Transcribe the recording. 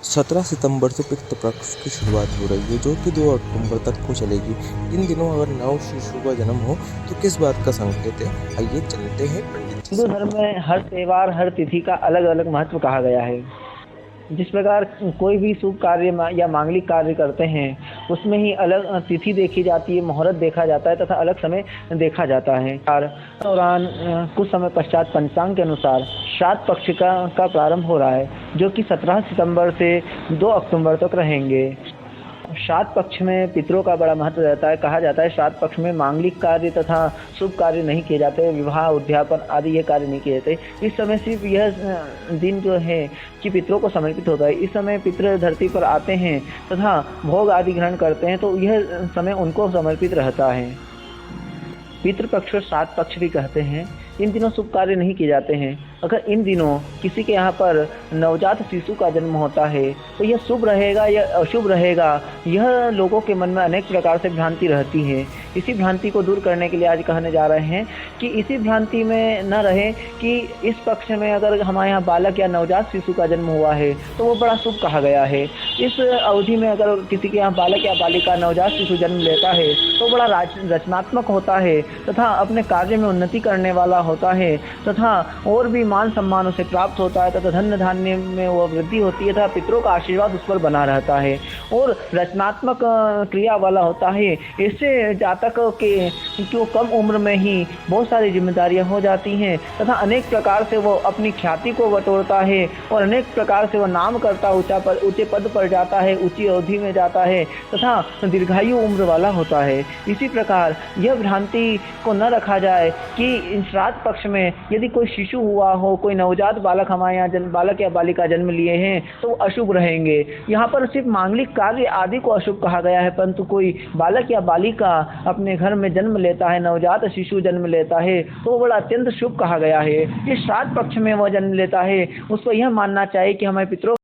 17 सितंबर से पितृ पक्ष की शुरुआत हो रही है जो कि 2 अक्टूबर तक को चलेगी। इन दिनों अगर नव शिशु का जन्म हो तो किस बात का संकेत है? आइए जानते हैं पंडित जी हिंदू से। धर्म में हर त्योहार, हर तिथि का अलग-अलग महत्व कहा गया है। जिस प्रकार कोई भी शुभ कार्य या मांगलिक कार्य करते हैं, उसमें ही अलग तिथि देखी जाती है, मुहूर्त देखा जाता है तथा अलग समय देखा जाता है। और दौरान कुछ समय पश्चात पंचांग के अनुसार श्राद्ध पक्ष का प्रारंभ हो रहा है, जो कि 17 सितंबर से 2 अक्टूबर तक रहेंगे। श्राद्ध पक्ष में पितरों का बड़ा महत्व रहता है। कहा जाता है श्राद्ध पक्ष में मांगलिक कार्य तथा शुभ कार्य नहीं किए जाते, विवाह, उद्यापन आदि ये कार्य नहीं किए जाते। इस समय सिर्फ यह दिन जो है कि पितरों को समर्पित होता है। इस समय पितृ धरती पर आते हैं तथा भोग आदि ग्रहण करते हैं, तो यह समय उनको समर्पित रहता है। पितृपक्ष को श्राद्ध पक्ष भी कहते हैं। इन दिनों शुभ कार्य नहीं किए जाते हैं। अगर इन दिनों किसी के यहाँ पर नवजात शिशु का जन्म होता है तो यह शुभ रहेगा या अशुभ रहेगा, यह लोगों के मन में अनेक प्रकार से भ्रांति रहती है। इसी भ्रांति को दूर करने के लिए आज कहने जा रहे हैं कि इसी भ्रांति में न रहे कि इस पक्ष में अगर हमारे यहाँ बालक या नवजात शिशु का जन्म हुआ है तो वो बड़ा शुभ कहा गया है। इस अवधि में अगर किसी के यहाँ बालक या बालिका नवजात शिशु जन्म लेता है तो बड़ा रचनात्मक होता है तथा अपने कार्य में उन्नति करने वाला होता है तथा और भी मान सम्मान उसे प्राप्त होता है तथा धन धान्य में वो वृद्धि होती है तथा पितरों का आशीर्वाद उस पर बना रहता है और रचनात्मक क्रिया वाला होता है। इससे जातक के जो कम उम्र में ही बहुत सारी जिम्मेदारियां हो जाती हैं तथा अनेक प्रकार से वो अपनी ख्याति को बटोरता है और अनेक प्रकार से वो नाम करता ऊंचे पद पर जाता है, ऊंची अवधि में जाता है तथा दीर्घायु उम्र वाला होता है। इसी प्रकार यह भ्रांति को न रखा जाए कि श्राद्ध पक्ष में यदि कोई शिशु हुआ हो, कोई नवजात बालक हमारे यहाँ बालक या बालिका जन्म लिए हैं तो वो अशुभ रहेंगे। यहाँ पर सिर्फ मांगलिक कार्य आदि को अशुभ कहा गया है, परंतु कोई बालक या बालिका अपने घर में जन्म लेता है, नवजात शिशु जन्म लेता है तो वो बड़ा अत्यंत शुभ कहा गया है। इस श्राद्ध पक्ष में वह जन्म लेता है उसको यह मानना चाहिए कि हमारे पितरों